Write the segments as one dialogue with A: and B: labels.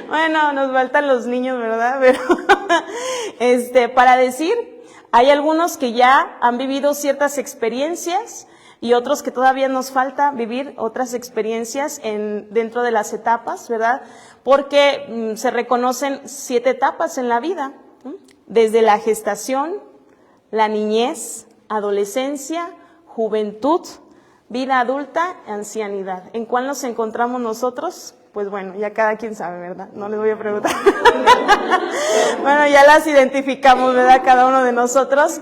A: Bueno, nos faltan los niños, ¿verdad? Pero, para decir, hay algunos que ya han vivido ciertas experiencias y otros que todavía nos falta vivir otras experiencias dentro de las etapas, ¿verdad? Porque se reconocen 7 etapas en la vida, ¿no? Desde la gestación, la niñez, adolescencia, juventud, vida adulta, ancianidad. ¿En cuál nos encontramos nosotros? Pues bueno, ya cada quien sabe, ¿verdad? No les voy a preguntar. Bueno, ya las identificamos, ¿verdad? Cada uno de nosotros.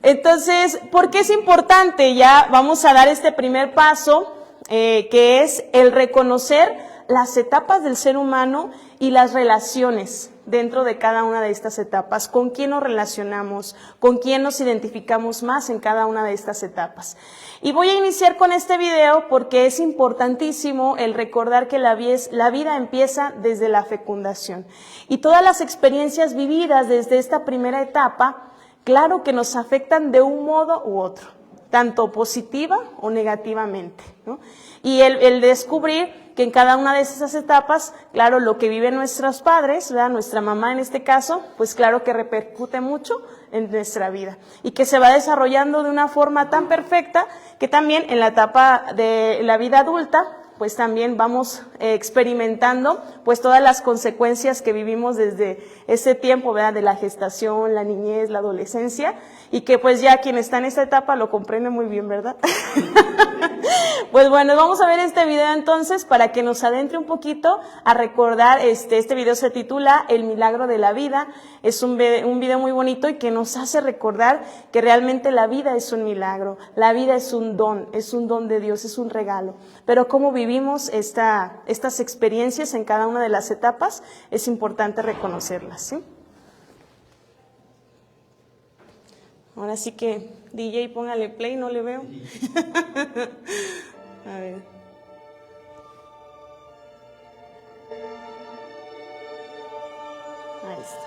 A: Entonces, ¿por qué es importante? Ya vamos a dar este primer paso, que es el reconocer las etapas del ser humano y las relaciones dentro de cada una de estas etapas, con quién nos relacionamos, con quién nos identificamos más en cada una de estas etapas. Y voy a iniciar con este video porque es importantísimo el recordar que la vida empieza desde la fecundación. Y todas las experiencias vividas desde esta primera etapa, claro que nos afectan de un modo u otro, tanto positiva o negativamente, ¿no? Y el descubrir que en cada una de esas etapas, claro, lo que viven nuestros padres, ¿verdad? Nuestra mamá en este caso, pues claro que repercute mucho en nuestra vida y que se va desarrollando de una forma tan perfecta que también en la etapa de la vida adulta, pues también vamos experimentando pues todas las consecuencias que vivimos desde ese tiempo, ¿verdad? De la gestación, la niñez, la adolescencia, y que pues ya quien está en esta etapa lo comprende muy bien, ¿verdad? Pues bueno, vamos a ver este video entonces para que nos adentre un poquito a recordar, este video se titula El milagro de la vida, es un video muy bonito y que nos hace recordar que realmente la vida es un milagro, la vida es un don de Dios, es un regalo, pero cómo vivimos estas experiencias en cada una de las etapas es importante reconocerlas, ¿sí? Ahora sí que, DJ, póngale play, no le veo. A ver. Ahí está.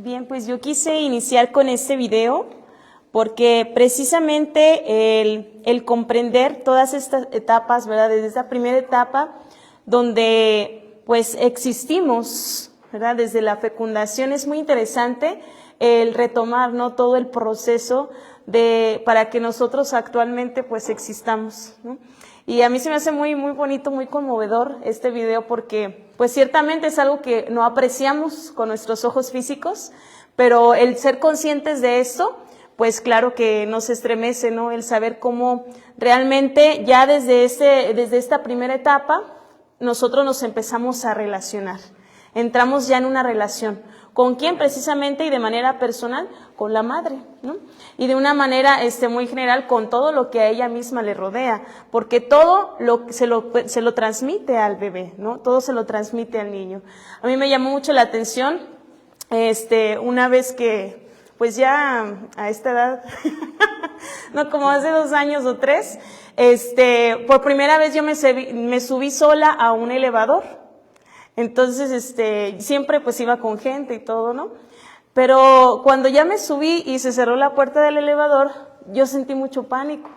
A: Bien, pues yo quise iniciar con este video porque precisamente el comprender todas estas etapas, ¿verdad? Desde esta primera etapa donde pues existimos, ¿verdad? Desde la fecundación es muy interesante el retomar, ¿no? Todo el proceso para que nosotros actualmente pues existamos, ¿no? Y a mí se me hace muy, muy bonito, muy conmovedor este video porque pues ciertamente es algo que no apreciamos con nuestros ojos físicos, pero el ser conscientes de esto, pues claro que nos estremece, ¿no? El saber cómo realmente ya desde esta primera etapa nosotros nos empezamos a relacionar. Entramos ya en una relación. ¿Con quién? Precisamente y de manera personal, con la madre, ¿no? Y de una manera muy general con todo lo que a ella misma le rodea, porque todo se lo transmite al bebé, ¿no? Todo se lo transmite al niño. A mí me llamó mucho la atención, una vez que, pues ya a esta edad, no, como hace 2 años o 3, por primera vez yo me subí sola a un elevador. Entonces, siempre pues iba con gente y todo, ¿no? Pero cuando ya me subí y se cerró la puerta del elevador, yo sentí mucho pánico.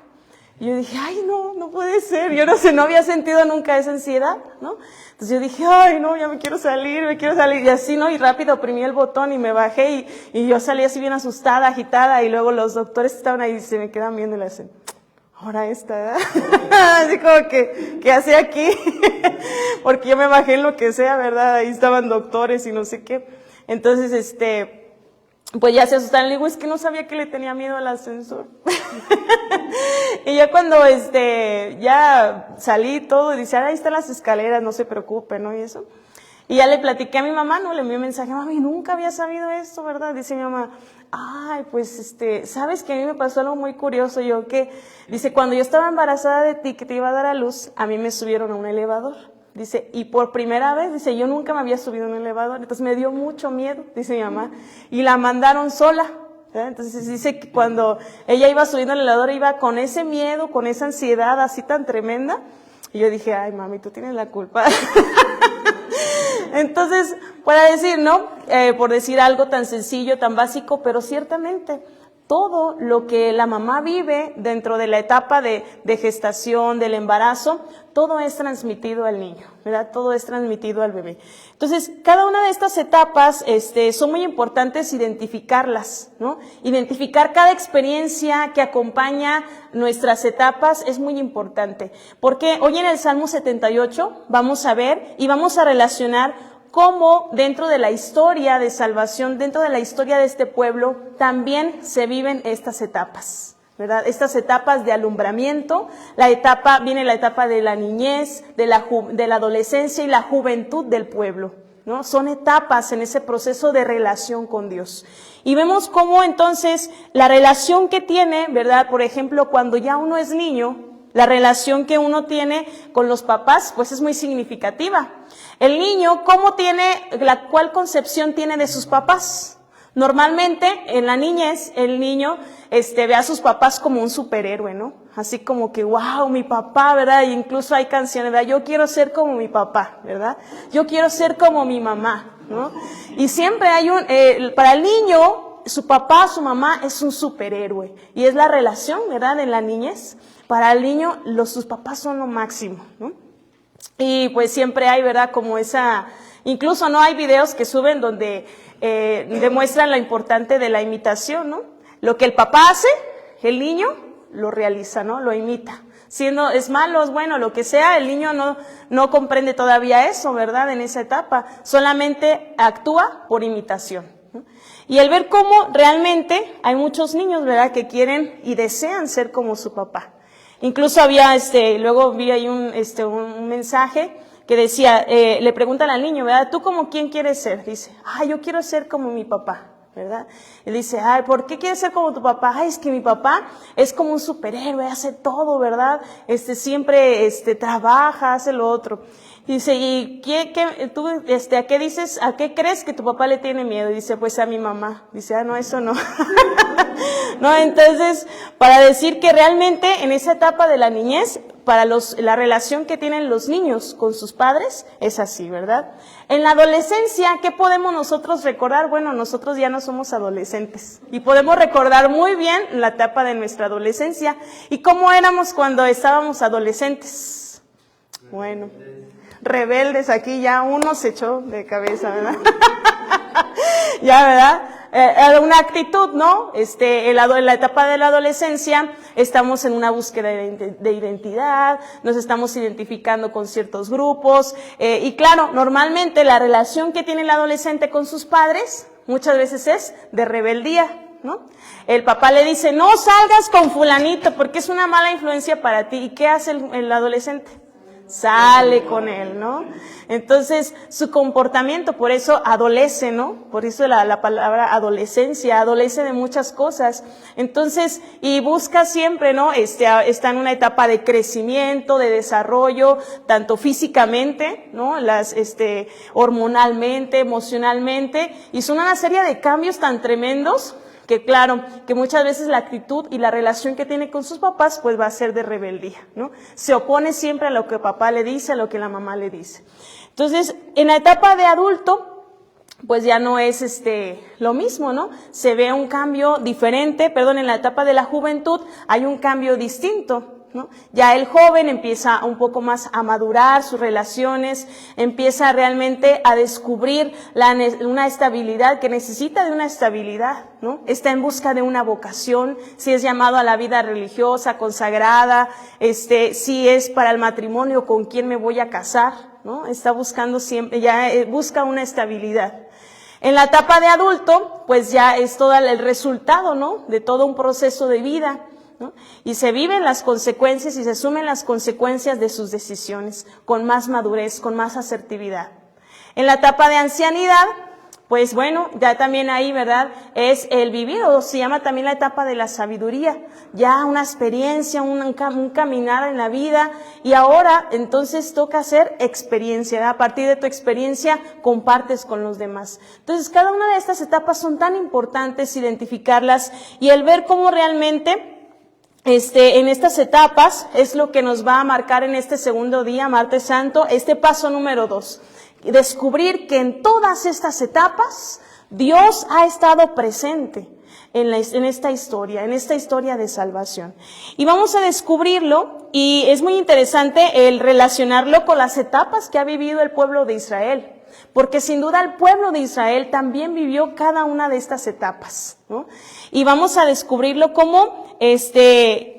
A: Y yo dije, ay, no puede ser. Yo no había sentido nunca esa ansiedad, ¿no? Entonces yo dije, ay, no, ya me quiero salir. Y así, ¿no? Y rápido oprimí el botón y me bajé y yo salí así bien asustada, agitada. Y luego los doctores estaban ahí y se me quedan viendo y le hacen, ahora esta, ¿verdad? Así como que, ¿qué hace aquí? Porque yo me bajé en lo que sea, ¿verdad? Ahí estaban doctores y no sé qué. Entonces, pues ya se asustaron. Le digo, es que no sabía que le tenía miedo al ascensor. Y ya cuando, ya salí todo, dice, ahí están las escaleras, no se preocupe, ¿no? Y eso. Y ya le platiqué a mi mamá, ¿no? Le envié un mensaje, mami, nunca había sabido esto, ¿verdad? Dice mi mamá, ay, pues, ¿sabes que a mí me pasó algo muy curioso? Yo que, dice, cuando yo estaba embarazada de ti, que te iba a dar a luz, a mí me subieron a un elevador. Dice, y por primera vez, dice, yo nunca me había subido a un elevador, entonces me dio mucho miedo, dice mi mamá, y la mandaron sola. ¿verdad? Entonces dice que cuando ella iba subiendo al elevador, iba con ese miedo, con esa ansiedad así tan tremenda, y yo dije, ay, mami, tú tienes la culpa. Entonces, para decir, ¿no? Por decir algo tan sencillo, tan básico, pero ciertamente todo lo que la mamá vive dentro de la etapa de gestación, del embarazo, todo es transmitido al niño, ¿verdad? Todo es transmitido al bebé. Entonces, cada una de estas etapas, son muy importantes identificarlas, ¿no? Identificar cada experiencia que acompaña nuestras etapas es muy importante. Porque hoy en el Salmo 78 vamos a ver y vamos a relacionar cómo dentro de la historia de salvación, dentro de la historia de este pueblo, también se viven estas etapas, ¿verdad? Estas etapas de alumbramiento, viene la etapa de la niñez, de la adolescencia y la juventud del pueblo, ¿no? Son etapas en ese proceso de relación con Dios. Y vemos cómo entonces la relación que tiene, ¿verdad? Por ejemplo, cuando ya uno es niño, la relación que uno tiene con los papás, pues es muy significativa. El niño, ¿cuál concepción tiene de sus papás? Normalmente, en la niñez, el niño, ve a sus papás como un superhéroe, ¿no? Así como que, wow, mi papá, ¿verdad? E incluso hay canciones, ¿verdad? Yo quiero ser como mi papá, ¿verdad? Yo quiero ser como mi mamá, ¿no? Y siempre hay para el niño, su papá, su mamá es un superhéroe. Y es la relación, ¿verdad? En la niñez. Para el niño, sus papás son lo máximo, ¿no? Y pues siempre hay, ¿verdad? Como incluso no hay videos que suben donde demuestran lo importante de la imitación, ¿no? Lo que el papá hace, el niño lo realiza, ¿no? Lo imita. Es malo, es bueno, lo que sea, el niño no comprende todavía eso, ¿verdad? En esa etapa, solamente actúa por imitación, ¿no? Y el ver cómo realmente hay muchos niños, ¿verdad? Que quieren y desean ser como su papá. Incluso luego vi ahí un mensaje que decía, le preguntan al niño, ¿verdad? ¿Tú como quién quieres ser? Dice, yo quiero ser como mi papá, ¿verdad? Y dice, ¿por qué quieres ser como tu papá? Es que mi papá es como un superhéroe, hace todo, ¿verdad? Siempre, trabaja, hace lo otro. Dice, ¿y tú, a qué dices, a qué crees que tu papá le tiene miedo? Y dice, pues a mi mamá. Dice, no, eso no. No, entonces, para decir que realmente en esa etapa de la niñez, para la relación que tienen los niños con sus padres es así, ¿verdad? En la adolescencia, ¿qué podemos nosotros recordar? Bueno, nosotros ya no somos adolescentes y podemos recordar muy bien la etapa de nuestra adolescencia. ¿Y cómo éramos cuando estábamos adolescentes? Bueno, rebeldes, aquí ya uno se echó de cabeza, ¿verdad? Ya, ¿verdad? Una actitud, ¿no? En la etapa de la adolescencia estamos en una búsqueda de identidad, nos estamos identificando con ciertos grupos, y claro, normalmente la relación que tiene el adolescente con sus padres muchas veces es de rebeldía, ¿no? El papá le dice, no salgas con fulanito porque es una mala influencia para ti. ¿Y qué hace el adolescente? Sale con él, ¿no? Entonces, su comportamiento, por eso adolece, ¿no? Por eso la palabra adolescencia, adolece de muchas cosas. Entonces, y busca siempre, ¿no? Está en una etapa de crecimiento, de desarrollo, tanto físicamente, ¿no? Hormonalmente, emocionalmente, y son una serie de cambios tan tremendos que claro, que muchas veces la actitud y la relación que tiene con sus papás pues va a ser de rebeldía, ¿no? Se opone siempre a lo que papá le dice, a lo que la mamá le dice. Entonces, en la etapa de adulto, pues ya no es lo mismo, ¿no? Se ve un cambio diferente, en la etapa de la juventud hay un cambio distinto, ¿no? Ya el joven empieza un poco más a madurar sus relaciones, empieza realmente a descubrir una estabilidad, que necesita de una estabilidad, ¿no? Está en busca de una vocación, si es llamado a la vida religiosa, consagrada, si es para el matrimonio, con quién me voy a casar, ¿no? Está buscando siempre, ya busca una estabilidad. En la etapa de adulto, pues ya es todo el resultado, ¿no? De todo un proceso de vida, ¿no? Y se viven las consecuencias y se asumen las consecuencias de sus decisiones con más madurez, con más asertividad. En la etapa de ancianidad, pues bueno, ya también ahí, ¿verdad? Es el vivir, o se llama también la etapa de la sabiduría, ya una experiencia, un caminar en la vida, y ahora entonces toca hacer experiencia, ¿verdad? A partir de tu experiencia compartes con los demás. Entonces cada una de estas etapas son tan importantes identificarlas y el ver cómo realmente en estas etapas es lo que nos va a marcar en este segundo día, martes santo, paso número 2. Descubrir que en todas estas etapas Dios ha estado presente en esta historia de salvación. Y vamos a descubrirlo, y es muy interesante el relacionarlo con las etapas que ha vivido el pueblo de Israel. Porque sin duda el pueblo de Israel también vivió cada una de estas etapas, ¿no? Y vamos a descubrirlo como,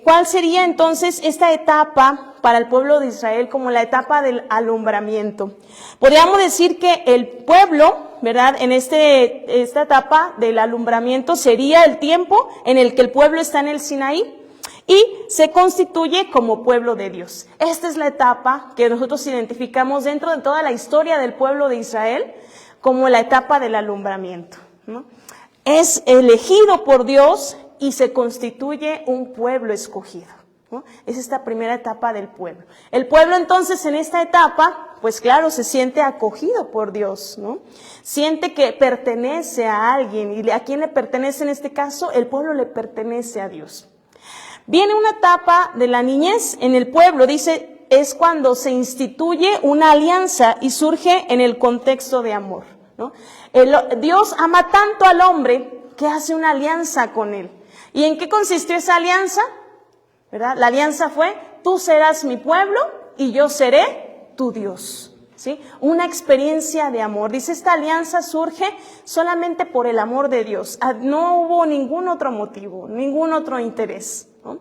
A: ¿cuál sería entonces esta etapa para el pueblo de Israel como la etapa del alumbramiento? Podríamos decir que el pueblo, ¿verdad? En esta etapa del alumbramiento sería el tiempo en el que el pueblo está en el Sinaí y se constituye como pueblo de Dios. Esta es la etapa que nosotros identificamos dentro de toda la historia del pueblo de Israel como la etapa del alumbramiento, ¿no? Es elegido por Dios y se constituye un pueblo escogido, ¿no? Es esta primera etapa del pueblo. El pueblo entonces en esta etapa, pues claro, se siente acogido por Dios, ¿no? Siente que pertenece a alguien. ¿Y a quién le pertenece en este caso? El pueblo le pertenece a Dios. Viene una etapa de la niñez en el pueblo, dice, es cuando se instituye una alianza y surge en el contexto de amor, ¿no? Dios ama tanto al hombre que hace una alianza con él. ¿Y en qué consistió esa alianza? ¿Verdad? La alianza fue, tú serás mi pueblo y yo seré tu Dios, ¿sí? Una experiencia de amor. Dice, esta alianza surge solamente por el amor de Dios. No hubo ningún otro motivo, ningún otro interés, ¿no?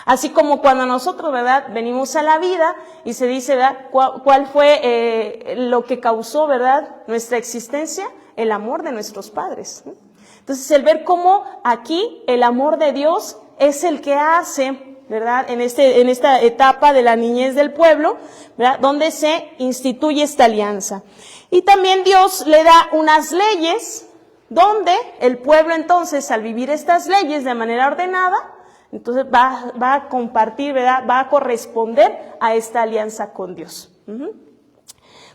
A: Así como cuando nosotros, ¿verdad?, venimos a la vida y se dice, ¿verdad?, ¿cuál fue lo que causó, ¿verdad?, nuestra existencia? El amor de nuestros padres, ¿no? Entonces, el ver cómo aquí el amor de Dios es el que hace, ¿verdad?, en esta etapa de la niñez del pueblo, ¿verdad?, donde se instituye esta alianza. Y también Dios le da unas leyes donde el pueblo entonces, al vivir estas leyes de manera ordenada, entonces va a compartir, ¿verdad?, va a corresponder a esta alianza con Dios.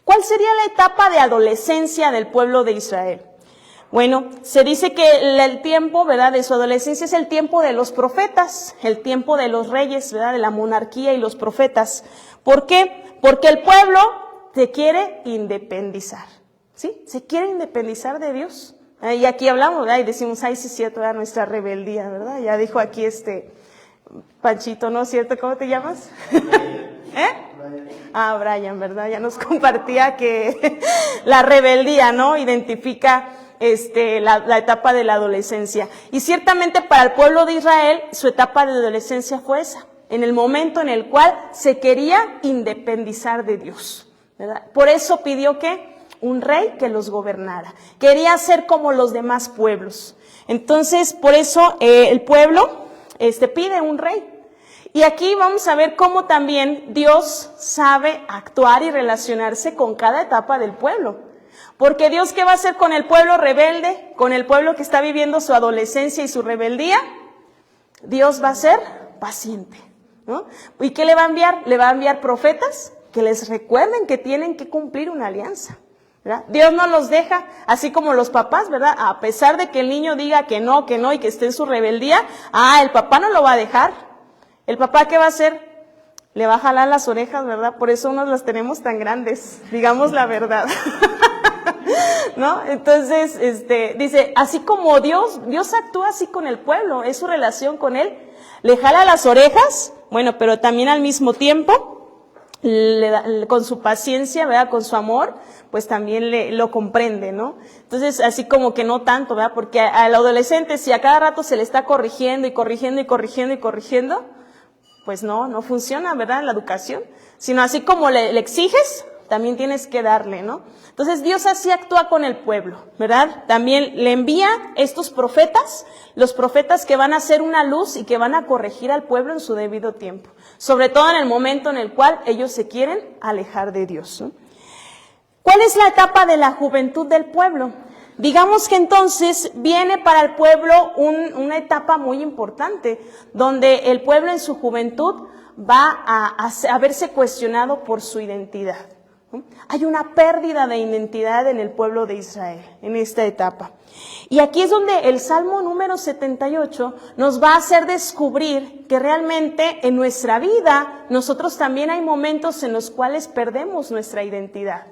A: ¿Cuál sería la etapa de adolescencia del pueblo de Israel? Bueno, se dice que el tiempo, ¿verdad?, de su adolescencia es el tiempo de los profetas, el tiempo de los reyes, ¿verdad?, de la monarquía y los profetas. ¿Por qué? Porque el pueblo se quiere independizar, ¿sí? Se quiere independizar de Dios. Y aquí hablamos, ¿verdad?, y decimos, ay, sí es cierto, era nuestra rebeldía, ¿verdad? Ya dijo aquí Panchito, ¿no es cierto? ¿Cómo te llamas? Brian, ¿verdad? Ya nos compartía que la rebeldía, ¿no?, identifica la etapa de la adolescencia. Y ciertamente para el pueblo de Israel, su etapa de adolescencia fue esa, en el momento en el cual se quería independizar de Dios, ¿verdad? Por eso pidió que un rey que los gobernara. Quería ser como los demás pueblos. Entonces, por eso el pueblo pide un rey. Y aquí vamos a ver cómo también Dios sabe actuar y relacionarse con cada etapa del pueblo. Porque Dios, ¿qué va a hacer con el pueblo rebelde? Con el pueblo que está viviendo su adolescencia y su rebeldía. Dios va a ser paciente, ¿no? ¿Y qué le va a enviar? Le va a enviar profetas que les recuerden que tienen que cumplir una alianza, ¿verdad? Dios no los deja, así como los papás, ¿verdad? A pesar de que el niño diga que no y que esté en su rebeldía, el papá no lo va a dejar. ¿El papá qué va a hacer? Le va a jalar las orejas, ¿verdad? Por eso unos las tenemos tan grandes, digamos la verdad. ¿No? Entonces, dice, así como Dios actúa así con el pueblo, es su relación con él, le jala las orejas, bueno, pero también al mismo tiempo, con su paciencia, ¿verdad?, con su amor, pues también lo comprende, ¿no? Entonces, así como que no tanto, ¿verdad? Porque al adolescente, si a cada rato se le está corrigiendo, pues no funciona, ¿verdad?, la educación, sino así como le exiges, también tienes que darle, ¿no? Entonces Dios así actúa con el pueblo, ¿verdad? También le envía estos profetas, los profetas que van a ser una luz y que van a corregir al pueblo en su debido tiempo, sobre todo en el momento en el cual ellos se quieren alejar de Dios, ¿no? ¿Cuál es la etapa de la juventud del pueblo? Digamos que entonces viene para el pueblo una etapa muy importante, donde el pueblo en su juventud va a verse cuestionado por su identidad. Hay una pérdida de identidad en el pueblo de Israel, en esta etapa. Y aquí es donde el Salmo número 78 nos va a hacer descubrir que realmente en nuestra vida nosotros también hay momentos en los cuales perdemos nuestra identidad.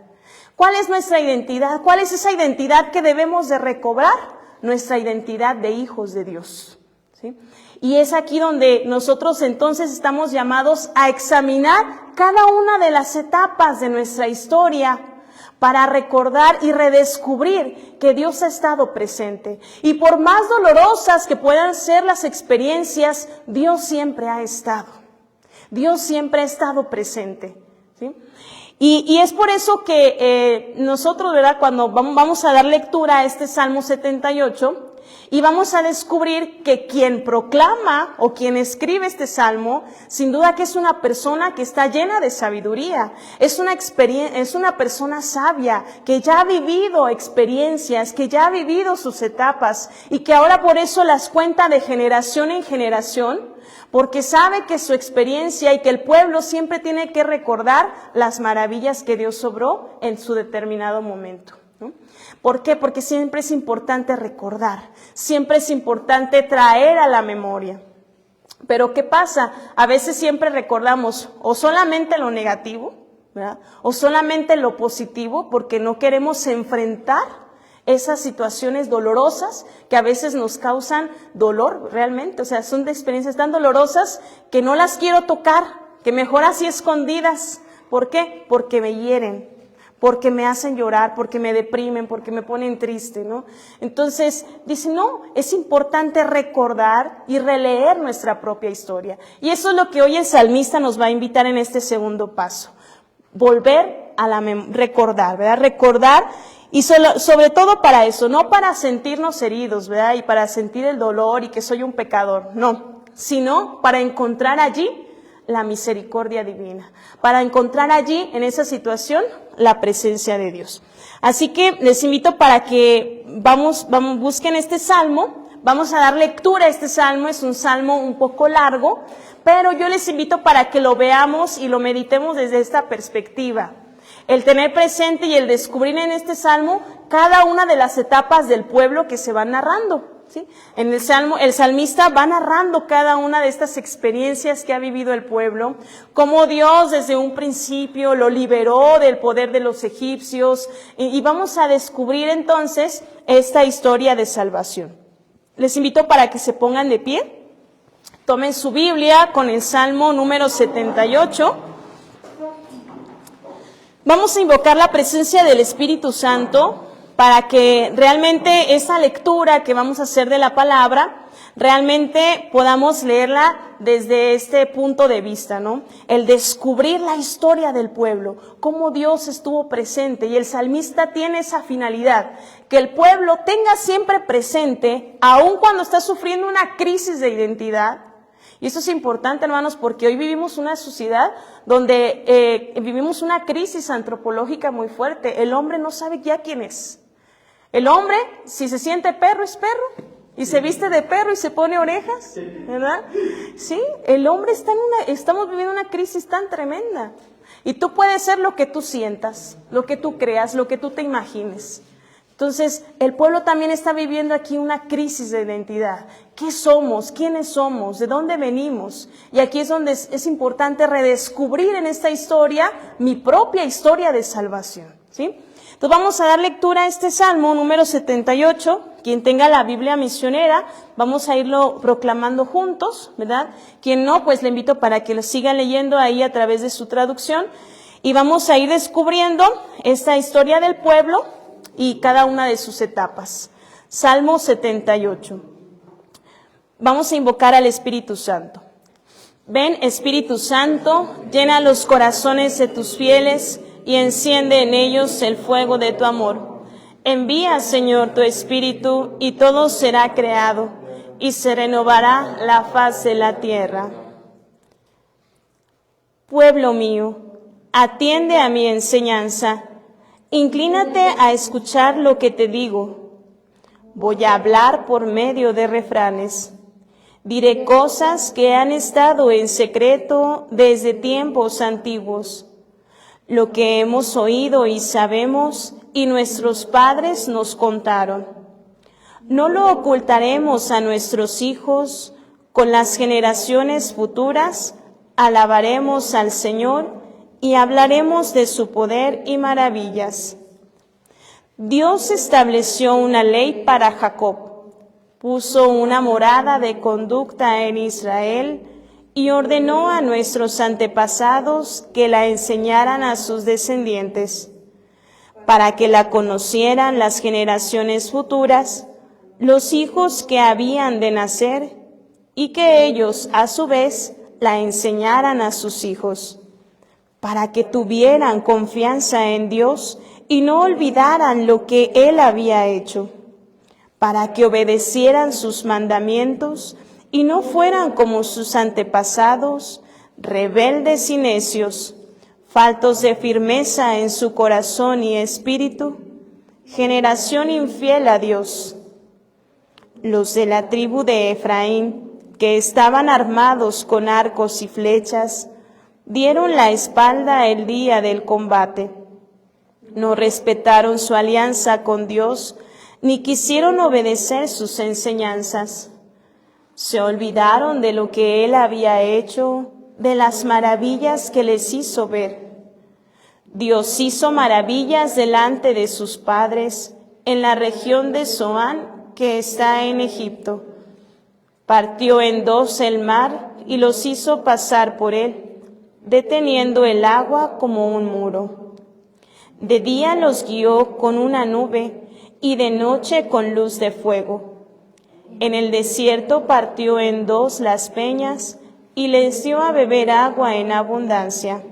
A: ¿Cuál es nuestra identidad? ¿Cuál es esa identidad que debemos de recobrar? Nuestra identidad de hijos de Dios, ¿sí? Y es aquí donde nosotros entonces estamos llamados a examinar cada una de las etapas de nuestra historia para recordar y redescubrir que Dios ha estado presente. Y por más dolorosas que puedan ser las experiencias, Dios siempre ha estado. Dios siempre ha estado presente, ¿sí? Y es por eso que nosotros, ¿verdad?, cuando vamos a dar lectura a este Salmo 78, y vamos a descubrir que quien proclama o quien escribe este salmo, sin duda que es una persona que está llena de sabiduría, es una persona sabia, que ya ha vivido experiencias, que ya ha vivido sus etapas y que ahora por eso las cuenta de generación en generación, porque sabe que su experiencia y que el pueblo siempre tiene que recordar las maravillas que Dios obró en su determinado momento, ¿no? ¿Por qué? Porque siempre es importante recordar, siempre es importante traer a la memoria. Pero ¿qué pasa? A veces siempre recordamos o solamente lo negativo, ¿verdad?, o solamente lo positivo, porque no queremos enfrentar esas situaciones dolorosas que a veces nos causan dolor realmente. O sea, son de experiencias tan dolorosas que no las quiero tocar, que mejor así escondidas. ¿Por qué? Porque me hieren, porque me hacen llorar, porque me deprimen, porque me ponen triste, ¿no? Entonces, dice, no, es importante recordar y releer nuestra propia historia. Y eso es lo que hoy el salmista nos va a invitar en este segundo paso. Volver a recordar, ¿verdad? Recordar, y sobre todo para eso, no para sentirnos heridos, ¿verdad?, y para sentir el dolor y que soy un pecador, no, sino para encontrar allí la misericordia divina, para encontrar allí, en esa situación, la presencia de Dios. Así que les invito para que busquen este salmo, vamos a dar lectura a este salmo, es un salmo un poco largo, pero yo les invito para que lo veamos y lo meditemos desde esta perspectiva. El tener presente y el descubrir en este salmo cada una de las etapas del pueblo que se van narrando. ¿Sí? En el salmo, el salmista va narrando cada una de estas experiencias que ha vivido el pueblo, cómo Dios desde un principio lo liberó del poder de los egipcios, y vamos a descubrir entonces esta historia de salvación. Les invito para que se pongan de pie, tomen su Biblia con el Salmo número 78. Vamos a invocar la presencia del Espíritu Santo para que realmente esa lectura que vamos a hacer de la palabra, realmente podamos leerla desde este punto de vista, ¿no? El descubrir la historia del pueblo, cómo Dios estuvo presente, y el salmista tiene esa finalidad, que el pueblo tenga siempre presente, aun cuando está sufriendo una crisis de identidad. Y eso es importante, hermanos, porque hoy vivimos una sociedad donde vivimos una crisis antropológica muy fuerte. El hombre no sabe ya quién es. El hombre, si se siente perro, es perro, y se viste de perro y se pone orejas, ¿verdad? Sí, el hombre estamos viviendo una crisis tan tremenda. Y tú puedes ser lo que tú sientas, lo que tú creas, lo que tú te imagines. Entonces, el pueblo también está viviendo aquí una crisis de identidad. ¿Qué somos? ¿Quiénes somos? ¿De dónde venimos? Y aquí es donde es importante redescubrir en esta historia mi propia historia de salvación, ¿sí? Entonces vamos a dar lectura a este Salmo número 78. Quien tenga la Biblia misionera, vamos a irlo proclamando juntos, ¿verdad? Quien no, pues le invito para que lo siga leyendo ahí a través de su traducción. Y vamos a ir descubriendo esta historia del pueblo y cada una de sus etapas. Salmo 78. Vamos a invocar al Espíritu Santo. Ven, Espíritu Santo, llena los corazones de tus fieles y enciende en ellos el fuego de tu amor. Envía, Señor, tu Espíritu, y todo será creado, y se renovará la faz de la tierra. Pueblo mío, atiende a mi enseñanza, inclínate a escuchar lo que te digo. Voy a hablar por medio de refranes. Diré cosas que han estado en secreto desde tiempos antiguos. Lo que hemos oído y sabemos, y nuestros padres nos contaron. No lo ocultaremos a nuestros hijos, con las generaciones futuras alabaremos al Señor y hablaremos de su poder y maravillas. Dios estableció una ley para Jacob, puso una morada de conducta en Israel, y ordenó a nuestros antepasados que la enseñaran a sus descendientes, para que la conocieran las generaciones futuras, los hijos que habían de nacer, y que ellos, a su vez, la enseñaran a sus hijos, para que tuvieran confianza en Dios y no olvidaran lo que Él había hecho, para que obedecieran sus mandamientos y no fueran como sus antepasados, rebeldes y necios, faltos de firmeza en su corazón y espíritu, generación infiel a Dios. Los de la tribu de Efraín, que estaban armados con arcos y flechas, dieron la espalda el día del combate. No respetaron su alianza con Dios, ni quisieron obedecer sus enseñanzas. Se olvidaron de lo que Él había hecho, de las maravillas que les hizo ver. Dios hizo maravillas delante de sus padres en la región de Zoán, que está en Egipto. Partió en dos el mar y los hizo pasar por él, deteniendo el agua como un muro. De día los guió con una nube y de noche con luz de fuego. En el desierto partió en dos las peñas y les dio a beber agua en abundancia.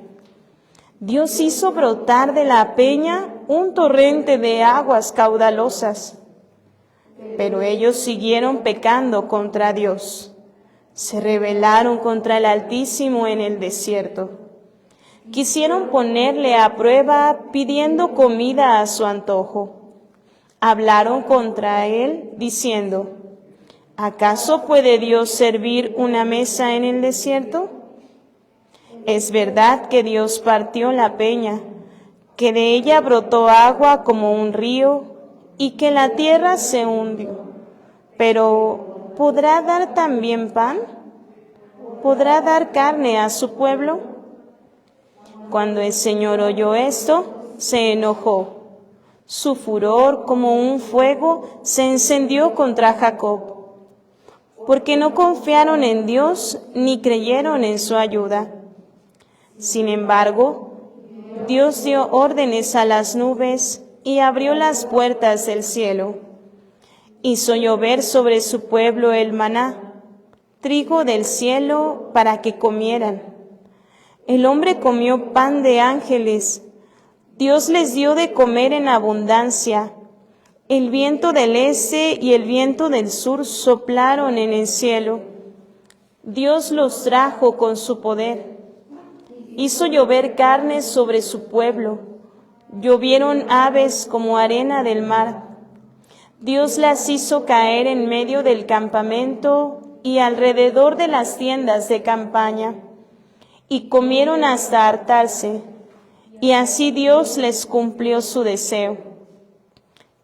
A: Dios hizo brotar de la peña un torrente de aguas caudalosas. Pero ellos siguieron pecando contra Dios. Se rebelaron contra el Altísimo en el desierto. Quisieron ponerle a prueba pidiendo comida a su antojo. Hablaron contra él diciendo: ¿acaso puede Dios servir una mesa en el desierto? Es verdad que Dios partió la peña, que de ella brotó agua como un río y que la tierra se hundió. Pero, ¿podrá dar también pan? ¿Podrá dar carne a su pueblo? Cuando el Señor oyó esto, se enojó. Su furor, como un fuego, se encendió contra Jacob, porque no confiaron en Dios ni creyeron en su ayuda. Sin embargo, Dios dio órdenes a las nubes y abrió las puertas del cielo. Hizo llover sobre su pueblo el maná, trigo del cielo para que comieran. El hombre comió pan de ángeles. Dios les dio de comer en abundancia. El viento del este y el viento del sur soplaron en el cielo. Dios los trajo con su poder. Hizo llover carne sobre su pueblo. Llovieron aves como arena del mar. Dios las hizo caer en medio del campamento y alrededor de las tiendas de campaña, y comieron hasta hartarse, y así Dios les cumplió su deseo.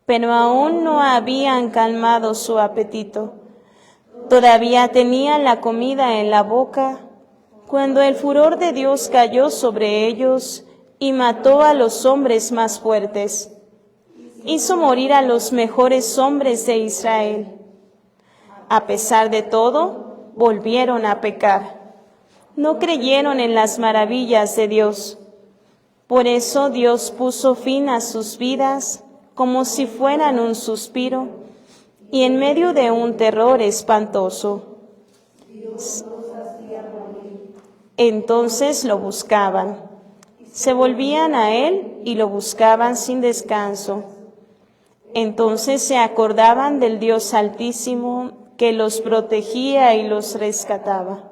A: Pero aún no habían calmado su apetito. Todavía tenían la comida en la boca, cuando el furor de Dios cayó sobre ellos y mató a los hombres más fuertes. Hizo morir a los mejores hombres de Israel. A pesar de todo, volvieron a pecar. No creyeron en las maravillas de Dios. Por eso Dios puso fin a sus vidas como si fueran un suspiro y en medio de un terror espantoso. Entonces lo buscaban. Se volvían a él y lo buscaban sin descanso. Entonces se acordaban del Dios Altísimo que los protegía y los rescataba.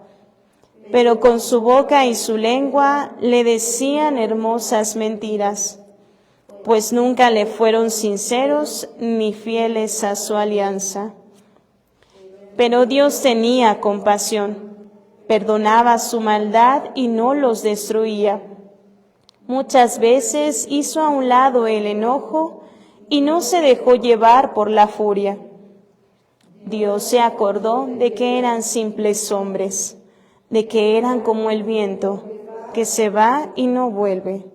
A: Pero con su boca y su lengua le decían hermosas mentiras, pues nunca le fueron sinceros ni fieles a su alianza. Pero Dios tenía compasión, perdonaba su maldad y no los destruía. Muchas veces hizo a un lado el enojo y no se dejó llevar por la furia. Dios se acordó de que eran simples hombres, de que eran como el viento, que se va y no vuelve.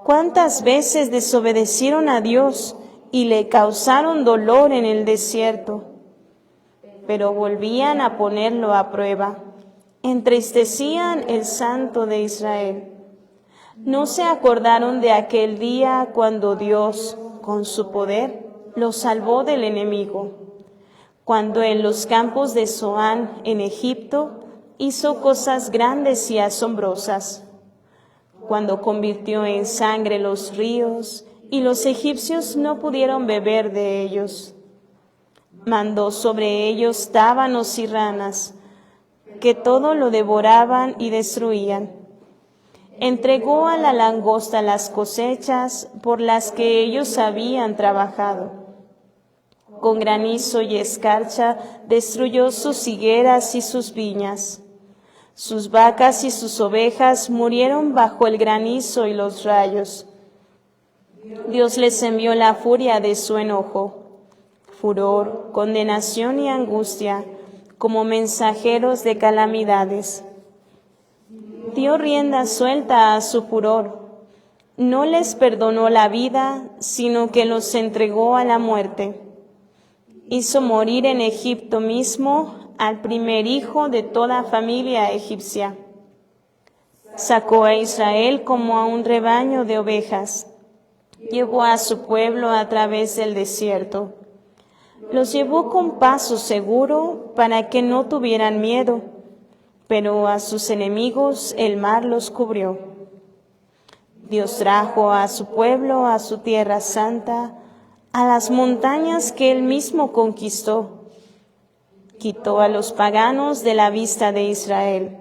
A: ¿Cuántas veces desobedecieron a Dios y le causaron dolor en el desierto? Pero volvían a ponerlo a prueba, entristecían el Santo de Israel. No se acordaron de aquel día cuando Dios, con su poder, los salvó del enemigo, cuando en los campos de Zoán, en Egipto, hizo cosas grandes y asombrosas, cuando convirtió en sangre los ríos y los egipcios no pudieron beber de ellos. Mandó sobre ellos tábanos y ranas, que todo lo devoraban y destruían. Entregó a la langosta las cosechas por las que ellos habían trabajado. Con granizo y escarcha destruyó sus higueras y sus viñas. Sus vacas y sus ovejas murieron bajo el granizo y los rayos. Dios les envió la furia de su enojo, furor, condenación y angustia, como mensajeros de calamidades. Dio rienda suelta a su furor. No les perdonó la vida, sino que los entregó a la muerte. Hizo morir en Egipto mismo al primer hijo de toda familia egipcia. Sacó a Israel como a un rebaño de ovejas. Llevó a su pueblo a través del desierto. Los llevó con paso seguro para que no tuvieran miedo, pero a sus enemigos el mar los cubrió. Dios trajo a su pueblo a su tierra santa, a las montañas que él mismo conquistó. Quitó a los paganos de la vista de Israel.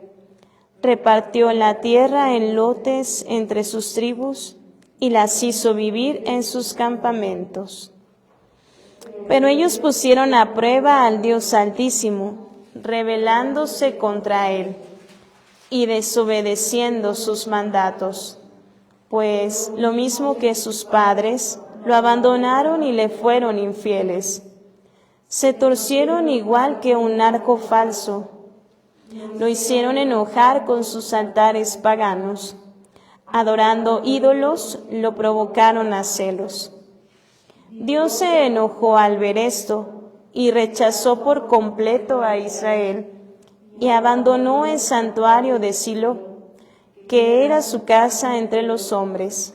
A: Repartió la tierra en lotes entre sus tribus y las hizo vivir en sus campamentos. Pero ellos pusieron a prueba al Dios Altísimo, rebelándose contra él y desobedeciendo sus mandatos. pues lo mismo que sus padres, lo abandonaron y le fueron infieles. Se torcieron igual que un arco falso. Lo hicieron enojar con sus altares paganos. Adorando ídolos, lo provocaron a celos. Dios se enojó al ver esto y rechazó por completo a Israel y abandonó el santuario de Silo, que era su casa entre los hombres.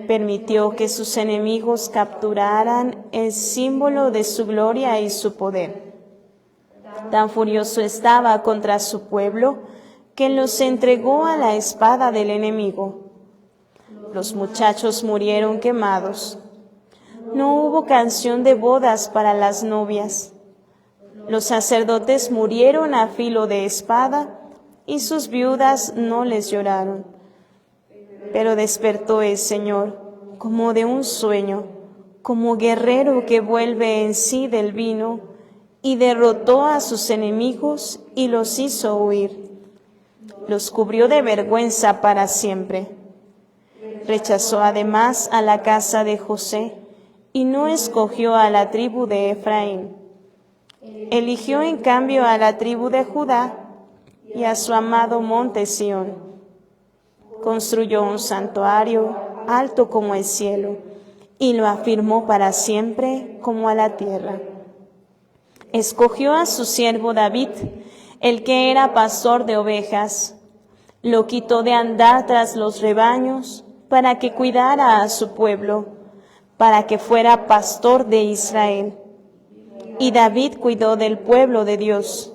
A: Permitió que sus enemigos capturaran el símbolo de su gloria y su poder. Tan furioso estaba contra su pueblo que los entregó a la espada del enemigo. Los muchachos murieron quemados. No hubo canción de bodas para las novias. Los sacerdotes murieron a filo de espada y sus viudas no les lloraron. Pero despertó el Señor como de un sueño, como guerrero que vuelve en sí del vino, y derrotó a sus enemigos y los hizo huir. Los cubrió de vergüenza para siempre. Rechazó además a la casa de José y no escogió a la tribu de Efraín. Eligió en cambio a la tribu de Judá y a su amado monte Sión. Construyó un santuario alto como el cielo y lo afirmó para siempre como a la tierra. Escogió a su siervo David, el que era pastor de ovejas. Lo quitó de andar tras los rebaños para que cuidara a su pueblo, para que fuera pastor de Israel. Y David cuidó del pueblo de Dios,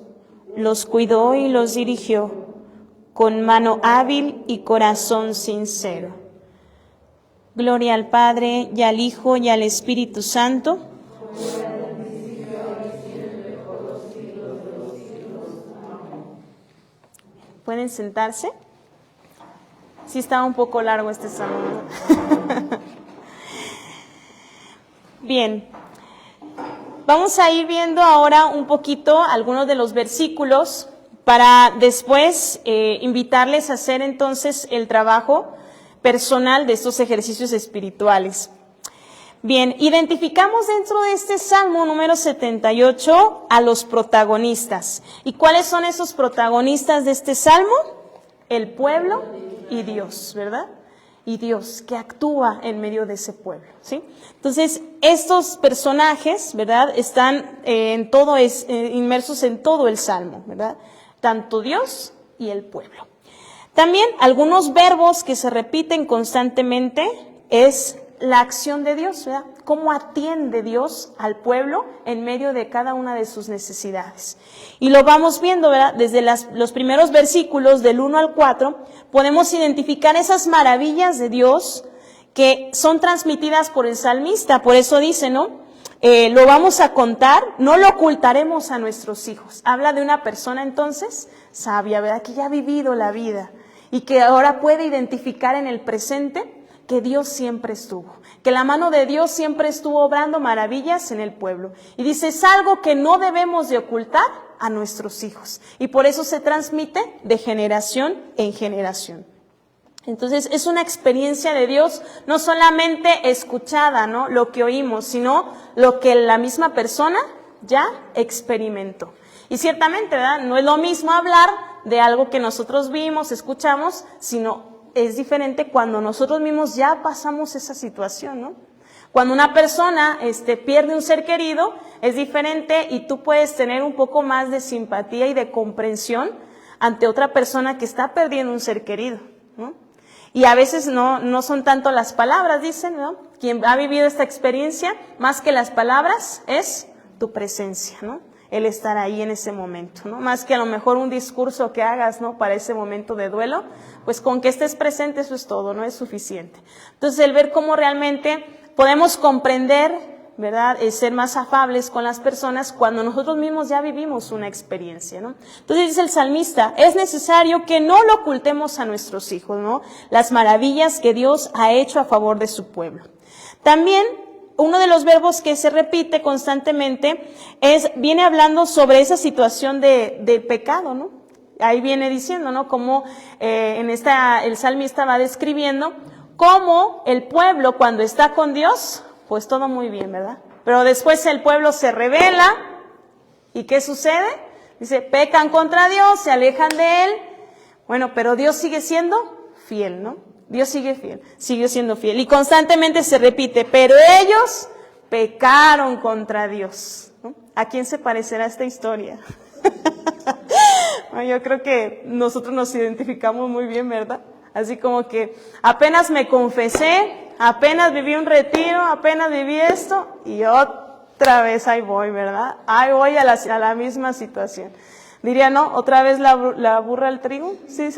A: los cuidó y los dirigió, con mano hábil y corazón sincero. Gloria al Padre, y al Hijo, y al Espíritu Santo. ¿Pueden sentarse? Sí está un poco largo este salmo. Bien, vamos a ir viendo ahora un poquito algunos de los versículos para después invitarles a hacer entonces el trabajo personal de estos ejercicios espirituales. Bien, identificamos dentro de este Salmo número 78 a los protagonistas. ¿Y cuáles son esos protagonistas de este Salmo? El pueblo y Dios, ¿verdad? Y Dios que actúa en medio de ese pueblo, ¿sí? Entonces, estos personajes, ¿verdad? Están inmersos en todo el Salmo, ¿verdad? Tanto Dios y el pueblo. También algunos verbos que se repiten constantemente es la acción de Dios, ¿verdad? Cómo atiende Dios al pueblo en medio de cada una de sus necesidades. Y lo vamos viendo, ¿verdad? Desde los primeros versículos del 1 al 4, podemos identificar esas maravillas de Dios que son transmitidas por el salmista. Por eso dice, ¿no? Lo vamos a contar, no lo ocultaremos a nuestros hijos. Habla de una persona entonces sabia, ¿verdad? Que ya ha vivido la vida y que ahora puede identificar en el presente que Dios siempre estuvo, que la mano de Dios siempre estuvo obrando maravillas en el pueblo. Y dice, es algo que no debemos de ocultar a nuestros hijos. Y por eso se transmite de generación en generación. Entonces, es una experiencia de Dios, no solamente escuchada, ¿no? Lo que oímos, sino lo que la misma persona ya experimentó. Y ciertamente, ¿verdad? No es lo mismo hablar de algo que nosotros vimos, escuchamos, sino es diferente cuando nosotros mismos ya pasamos esa situación, ¿no? Cuando una persona pierde un ser querido, es diferente y tú puedes tener un poco más de simpatía y de comprensión ante otra persona que está perdiendo un ser querido, ¿no? Y a veces no son tanto las palabras, dicen, ¿no? Quien ha vivido esta experiencia, más que las palabras, es tu presencia, ¿no? El estar ahí en ese momento, ¿no? Más que a lo mejor un discurso que hagas, ¿no? Para ese momento de duelo, pues con que estés presente eso es todo, no es suficiente. Entonces el ver cómo realmente podemos comprender, ¿verdad? El ser más afables con las personas cuando nosotros mismos ya vivimos una experiencia, ¿no? Entonces dice el salmista, es necesario que no lo ocultemos a nuestros hijos, ¿no? Las maravillas que Dios ha hecho a favor de su pueblo. También uno de los verbos que se repite constantemente viene hablando sobre esa situación de pecado, ¿no? Ahí viene diciendo, ¿no? Como el salmista va describiendo cómo el pueblo cuando está con Dios, pues todo muy bien, ¿verdad? Pero después el pueblo se rebela, ¿y qué sucede? Dice, pecan contra Dios, se alejan de Él. Bueno, pero Dios sigue siendo fiel, ¿no? Dios sigue fiel, sigue siendo fiel. Y constantemente se repite, pero ellos pecaron contra Dios, ¿no? ¿A quién se parecerá esta historia? Bueno, yo creo que nosotros nos identificamos muy bien, ¿verdad? Así como que apenas me confesé, apenas viví un retiro, apenas viví esto y otra vez ahí voy, ¿verdad? Ahí voy a la misma situación. Diría, ¿no? ¿Otra vez la burra al trigo? Sí.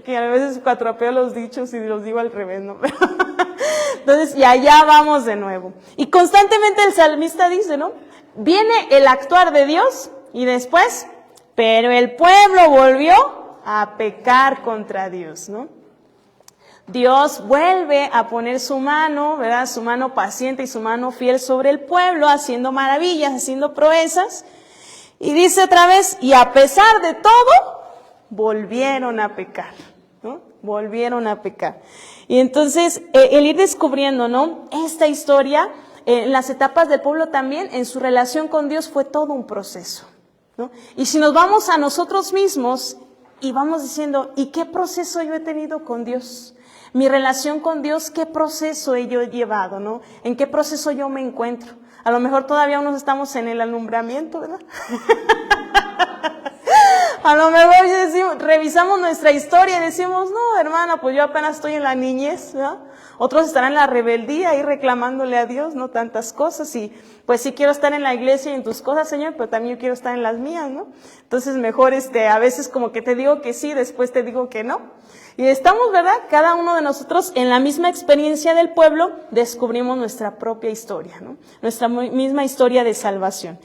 A: Que a veces cuatropeo los dichos y los digo al revés, ¿no? Entonces, y allá vamos de nuevo. Y constantemente el salmista dice, ¿no? Viene el actuar de Dios y después, pero el pueblo volvió a pecar contra Dios, ¿no? Dios vuelve a poner su mano, ¿verdad? Su mano paciente y su mano fiel sobre el pueblo, haciendo maravillas, haciendo proezas. Y dice otra vez, y a pesar de todo, volvieron a pecar, ¿no? Volvieron a pecar. Y entonces, el ir descubriendo, ¿no? Esta historia, en las etapas del pueblo también, en su relación con Dios fue todo un proceso, ¿no? Y si nos vamos a nosotros mismos y vamos diciendo, ¿y qué proceso yo he tenido con Dios? Mi relación con Dios, ¿qué proceso he yo llevado, no? ¿En qué proceso yo me encuentro? A lo mejor todavía unos estamos en el alumbramiento, ¿verdad? A lo mejor decimos, revisamos nuestra historia y decimos, no, hermana, pues yo apenas estoy en la niñez, ¿verdad? Otros estarán en la rebeldía y reclamándole a Dios, ¿no? Tantas cosas y pues sí quiero estar en la iglesia y en tus cosas, Señor, pero también yo quiero estar en las mías, ¿no? Entonces mejor a veces como que te digo que sí, después te digo que no. Y estamos, ¿verdad? Cada uno de nosotros en la misma experiencia del pueblo descubrimos nuestra propia historia, ¿no? Nuestra misma historia de salvación.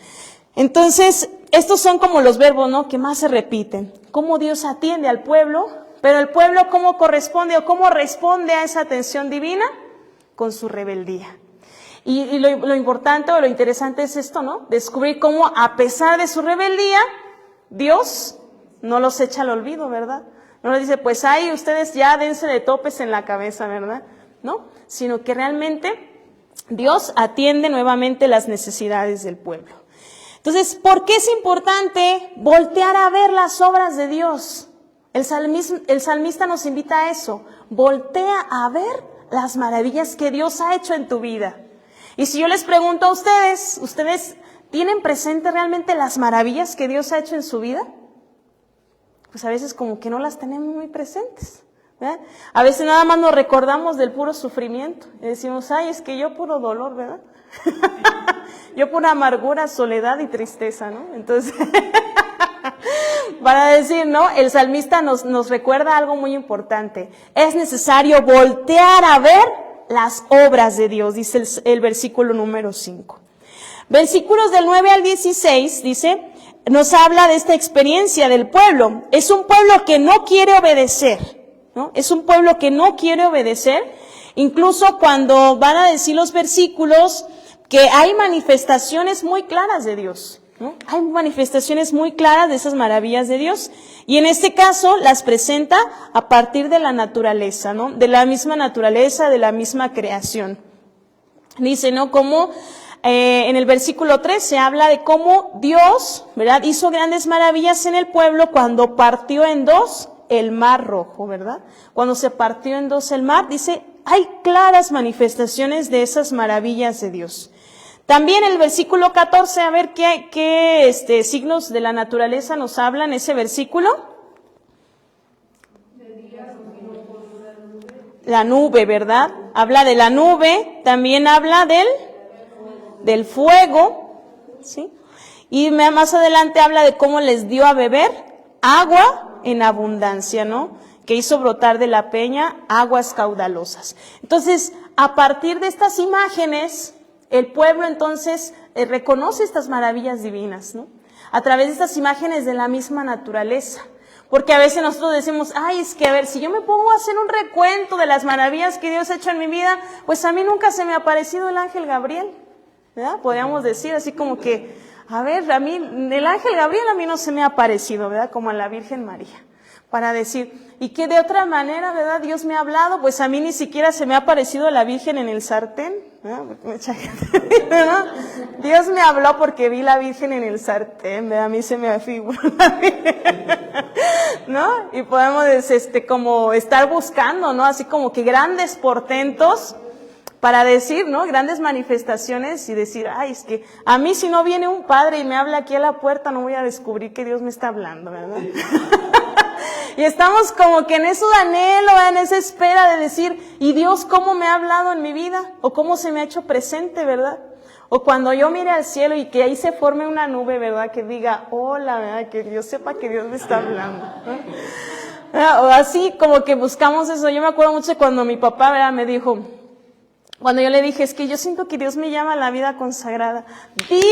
A: Entonces, estos son como los verbos, ¿no? Que más se repiten. Cómo Dios atiende al pueblo, pero el pueblo cómo corresponde o cómo responde a esa atención divina con su rebeldía. Y lo importante o lo interesante es esto, ¿no? Descubrir cómo a pesar de su rebeldía, Dios no los echa al olvido, ¿verdad? No les dice, pues ahí ustedes ya dense de topes en la cabeza, ¿verdad? No, sino que realmente Dios atiende nuevamente las necesidades del pueblo. Entonces, ¿por qué es importante voltear a ver las obras de Dios? El salmista nos invita a eso. Voltea a ver las maravillas que Dios ha hecho en tu vida. Y si yo les pregunto a ustedes, ¿ustedes tienen presente realmente las maravillas que Dios ha hecho en su vida? Pues a veces como que no las tenemos muy presentes, ¿verdad? A veces nada más nos recordamos del puro sufrimiento. Y decimos, ay, es que yo puro dolor, ¿verdad? Yo pura amargura, soledad y tristeza, ¿no? Entonces, para decir, ¿no? El salmista nos recuerda algo muy importante. Es necesario voltear a ver las obras de Dios, dice el versículo número 5. Versículos del 9 al 16, dice, nos habla de esta experiencia del pueblo. Es un pueblo que no quiere obedecer, ¿no? Es un pueblo que no quiere obedecer. Incluso cuando van a decir los versículos que hay manifestaciones muy claras de Dios, ¿no? Hay manifestaciones muy claras de esas maravillas de Dios. Y en este caso las presenta a partir de la naturaleza, ¿no? De la misma naturaleza, de la misma creación. Dice, ¿no? Como en el versículo 3 se habla de cómo Dios, ¿verdad? Hizo grandes maravillas en el pueblo cuando partió en dos el mar Rojo, ¿verdad? Cuando se partió en dos el mar, dice, hay claras manifestaciones de esas maravillas de Dios. También el versículo 14, a ver qué signos de la naturaleza nos hablan ese versículo. La nube, ¿verdad? Habla de la nube, también habla del fuego, ¿sí? Y más adelante habla de cómo les dio a beber agua en abundancia, ¿no? Que hizo brotar de la peña aguas caudalosas. Entonces, a partir de estas imágenes, el pueblo entonces reconoce estas maravillas divinas, ¿no? A través de estas imágenes de la misma naturaleza. Porque a veces nosotros decimos, ay, es que a ver, si yo me pongo a hacer un recuento de las maravillas que Dios ha hecho en mi vida, pues a mí nunca se me ha aparecido el ángel Gabriel, ¿verdad? Podríamos decir así como que, a ver, a mí, el ángel Gabriel a mí no se me ha aparecido, ¿verdad? Como a la Virgen María. para decir, y que de otra manera, ¿verdad? Dios me ha hablado, pues a mí ni siquiera se me ha aparecido la Virgen en el sartén, ¿verdad? Porque mucha gente dice, ¿no? Dios me habló porque vi la Virgen en el sartén, ¿verdad? A mí se me afigura, ¿no? Y podemos, como estar buscando, ¿no? Así como que grandes portentos para decir, ¿no? Grandes manifestaciones y decir, ay, es que a mí si no viene un padre y me habla aquí a la puerta, no voy a descubrir que Dios me está hablando, ¿verdad? Y estamos como que en eso de anhelo, en esa espera de decir, ¿y Dios cómo me ha hablado en mi vida? ¿O cómo se me ha hecho presente, verdad? O cuando yo mire al cielo y que ahí se forme una nube, ¿verdad? Que diga, hola, ¿verdad? Que yo sepa que Dios me está hablando, ¿no? O así como que buscamos eso. Yo me acuerdo mucho cuando mi papá, ¿verdad? Me dijo, cuando yo le dije, es que yo siento que Dios me llama a la vida consagrada. Dime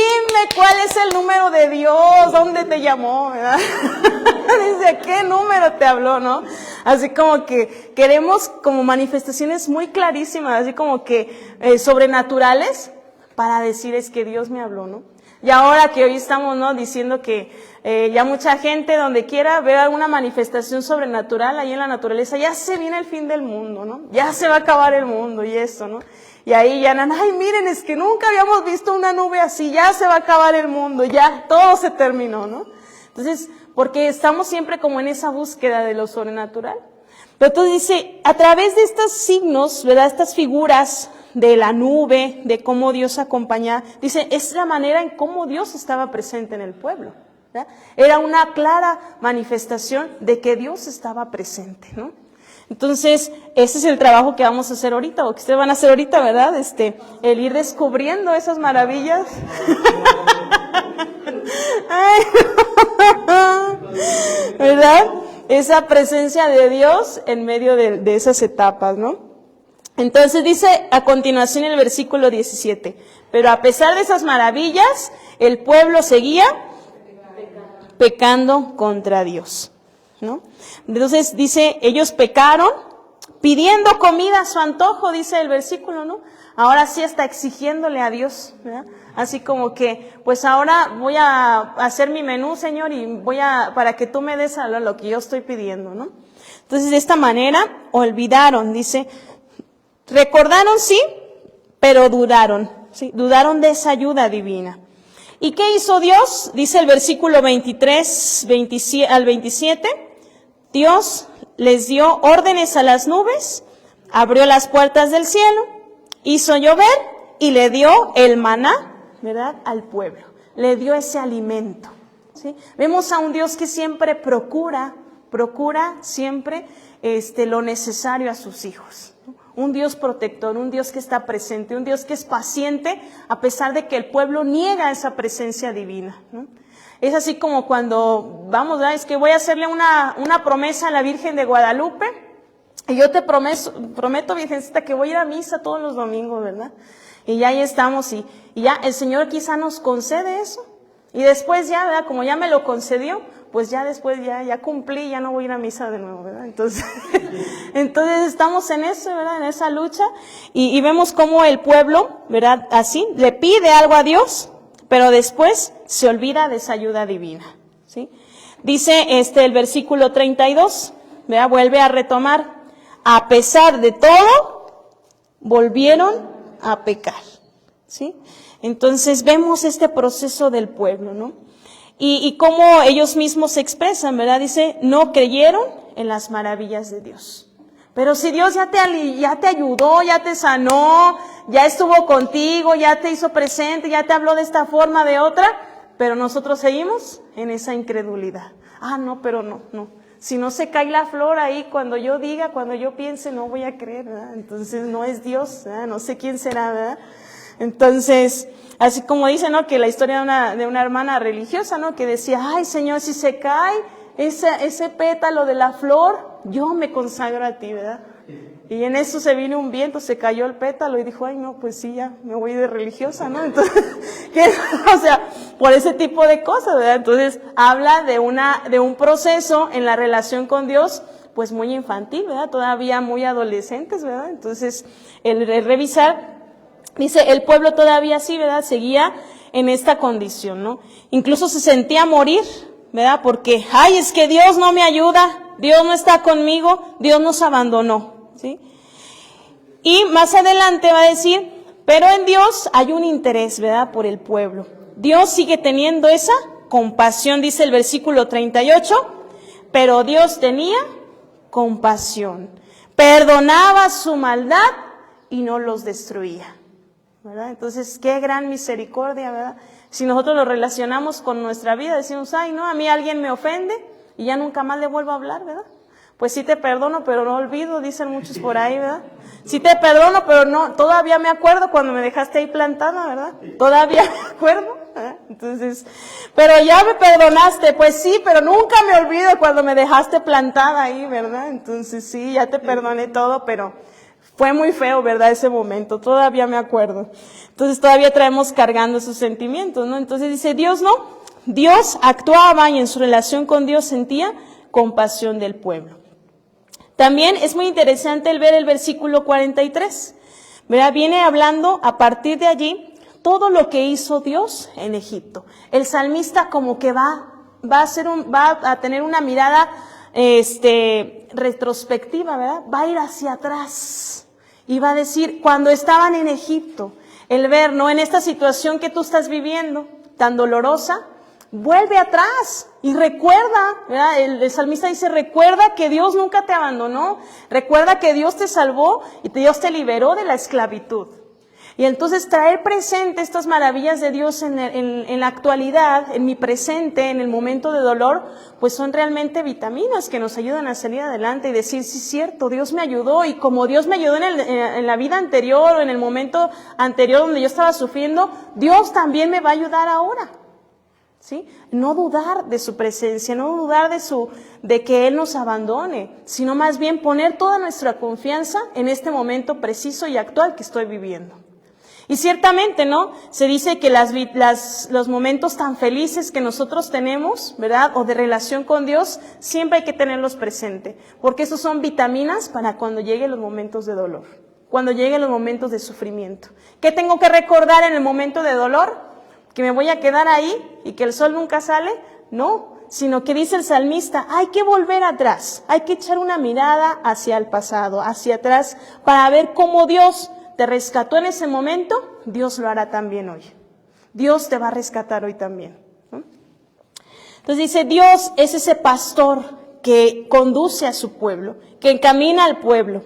A: cuál es el número de Dios, ¿dónde te llamó? ¿Verdad? Dice, ¿a qué número te habló, no? Así como que queremos como manifestaciones muy clarísimas, así como que sobrenaturales, para decir es que Dios me habló, ¿no? Y ahora que hoy estamos, ¿no? Diciendo que ya mucha gente donde quiera ve alguna manifestación sobrenatural ahí en la naturaleza, ya se viene el fin del mundo, ¿no? Ya se va a acabar el mundo y eso, ¿no? Y ahí ya, ay, miren, es que nunca habíamos visto una nube así, ya se va a acabar el mundo, ya todo se terminó, ¿no? Entonces, porque estamos siempre como en esa búsqueda de lo sobrenatural. Pero entonces dice, a través de estos signos, ¿verdad? Estas figuras de la nube, de cómo Dios acompañaba, dice, es la manera en cómo Dios estaba presente en el pueblo, ¿verdad? Era una clara manifestación de que Dios estaba presente, ¿no? Entonces, ese es el trabajo que vamos a hacer ahorita, o que ustedes van a hacer ahorita, ¿verdad? El ir descubriendo esas maravillas. Ay, ¿verdad? Esa presencia de Dios en medio de esas etapas, ¿no? Entonces dice a continuación el versículo 17, pero a pesar de esas maravillas, el pueblo seguía pecando contra Dios, ¿no? Entonces dice, ellos pecaron pidiendo comida a su antojo, dice el versículo, ¿no? Ahora sí está exigiéndole a Dios, ¿verdad? Así como que, pues ahora voy a hacer mi menú, Señor, y para que tú me des a lo que yo estoy pidiendo, ¿no? Entonces de esta manera olvidaron, dice, recordaron sí, pero dudaron, ¿sí? Dudaron de esa ayuda divina. ¿Y qué hizo Dios? Dice el versículo 23 al 27, Dios les dio órdenes a las nubes, abrió las puertas del cielo, hizo llover y le dio el maná, ¿verdad? Al pueblo. Le dio ese alimento, ¿sí? Vemos a un Dios que siempre procura siempre lo necesario a sus hijos, ¿no? Un Dios protector, un Dios que está presente, un Dios que es paciente a pesar de que el pueblo niega esa presencia divina, ¿no? Es así como cuando vamos, ¿verdad? Es que voy a hacerle una promesa a la Virgen de Guadalupe y yo te prometo, Virgencita, que voy a ir a misa todos los domingos, ¿verdad? Y ya ahí estamos y ya el Señor quizá nos concede eso y después ya, ¿verdad? Como ya me lo concedió, pues ya después ya cumplí, ya no voy a ir a misa de nuevo, ¿verdad? Entonces estamos en eso, ¿verdad? En esa lucha y vemos cómo el pueblo, ¿verdad? Así, le pide algo a Dios, pero después se olvida de esa ayuda divina, ¿sí? Dice el versículo 32, ¿verdad? Vuelve a retomar, a pesar de todo, volvieron a pecar, ¿sí? Entonces vemos este proceso del pueblo, ¿no? Y cómo ellos mismos se expresan, ¿verdad? Dice, no creyeron en las maravillas de Dios. Pero si Dios ya te ayudó, ya te sanó, ya estuvo contigo, ya te hizo presente, ya te habló de esta forma, de otra, pero nosotros seguimos en esa incredulidad. Ah, no, pero no. Si no se cae la flor ahí, cuando yo diga, cuando yo piense, no voy a creer, ¿verdad? Entonces no es Dios, ¿verdad? No sé quién será, ¿verdad? Entonces, así como dice, ¿no? Que la historia de una hermana religiosa, ¿no? Que decía, ay, Señor, si se cae ese pétalo de la flor, yo me consagro a ti, ¿verdad? Y en eso se vino un viento, se cayó el pétalo y dijo, ay, no, pues sí, ya me voy de religiosa, ¿no? Entonces, o sea, por ese tipo de cosas, ¿verdad? Entonces, habla de un proceso en la relación con Dios, pues muy infantil, ¿verdad? Todavía muy adolescentes, ¿verdad? Entonces, el revisar, dice, el pueblo todavía sí, ¿verdad? Seguía en esta condición, ¿no? Incluso se sentía morir, ¿verdad? Porque, ay, es que Dios no me ayuda, Dios no está conmigo, Dios nos abandonó, ¿sí? Y más adelante va a decir, pero en Dios hay un interés, ¿verdad? Por el pueblo. Dios sigue teniendo esa compasión, dice el versículo 38, pero Dios tenía compasión, perdonaba su maldad y no los destruía, ¿verdad? Entonces, qué gran misericordia, ¿verdad? Si nosotros lo relacionamos con nuestra vida, decimos, ay, no, a mí alguien me ofende y ya nunca más le vuelvo a hablar, ¿verdad? Pues sí te perdono, pero no olvido, dicen muchos por ahí, ¿verdad? Sí te perdono, pero no, todavía me acuerdo cuando me dejaste ahí plantada, ¿verdad? Todavía me acuerdo, ¿verdad? Entonces, pero ya me perdonaste, pues sí, pero nunca me olvido cuando me dejaste plantada ahí, ¿verdad? Entonces sí, ya te perdoné todo, pero fue muy feo, ¿verdad? Ese momento, todavía me acuerdo. Entonces todavía traemos cargando esos sentimientos, ¿no? Entonces dice, Dios no, Dios actuaba y en su relación con Dios sentía compasión del pueblo. También es muy interesante el ver el versículo 43, ¿verdad? Viene hablando a partir de allí todo lo que hizo Dios en Egipto. El salmista como que va a tener una mirada retrospectiva, ¿verdad? Va a ir hacia atrás y va a decir, cuando estaban en Egipto, el ver, ¿no? En esta situación que tú estás viviendo, tan dolorosa, vuelve atrás y recuerda, ¿verdad? El salmista dice, recuerda que Dios nunca te abandonó, recuerda que Dios te salvó y Dios te liberó de la esclavitud. Y entonces traer presente estas maravillas de Dios en la actualidad, en mi presente, en el momento de dolor, pues son realmente vitaminas que nos ayudan a salir adelante y decir, sí es cierto, Dios me ayudó, y como Dios me ayudó en la vida anterior o en el momento anterior donde yo estaba sufriendo, Dios también me va a ayudar ahora. ¿Sí? No dudar de su presencia, no dudar de que Él nos abandone, sino más bien poner toda nuestra confianza en este momento preciso y actual que estoy viviendo. Y ciertamente, ¿no? Se dice que los momentos tan felices que nosotros tenemos, ¿verdad? O de relación con Dios, siempre hay que tenerlos presente, porque esos son vitaminas para cuando lleguen los momentos de dolor, cuando lleguen los momentos de sufrimiento. ¿Qué tengo que recordar en el momento de dolor? ¿Que me voy a quedar ahí y que el sol nunca sale? No, sino que dice el salmista, hay que volver atrás, hay que echar una mirada hacia el pasado, hacia atrás, para ver cómo Dios te rescató en ese momento, Dios lo hará también hoy. Dios te va a rescatar hoy también, ¿no? Entonces dice, Dios es ese pastor que conduce a su pueblo, que encamina al pueblo,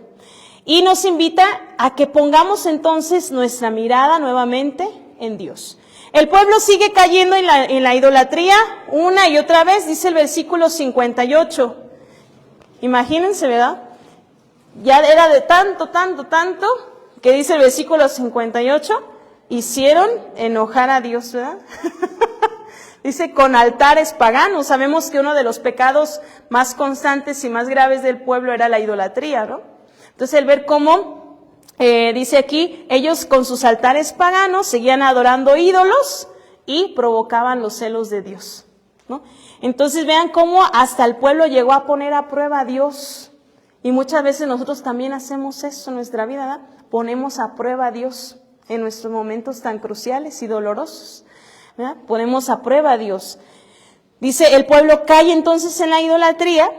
A: y nos invita a que pongamos entonces nuestra mirada nuevamente en Dios. El pueblo sigue cayendo en la idolatría una y otra vez, dice el versículo 58. Imagínense, ¿verdad? Ya era de tanto, que dice el versículo 58, hicieron enojar a Dios, ¿verdad? Dice, con altares paganos. Sabemos que uno de los pecados más constantes y más graves del pueblo era la idolatría, ¿no? Entonces, el ver cómo... dice aquí, ellos con sus altares paganos seguían adorando ídolos y provocaban los celos de Dios, ¿no? Entonces vean cómo hasta el pueblo llegó a poner a prueba a Dios. Y muchas veces nosotros también hacemos eso en nuestra vida, ¿verdad? Ponemos a prueba a Dios en nuestros momentos tan cruciales y dolorosos, ¿verdad? Ponemos a prueba a Dios. Dice, el pueblo cae entonces en la idolatría.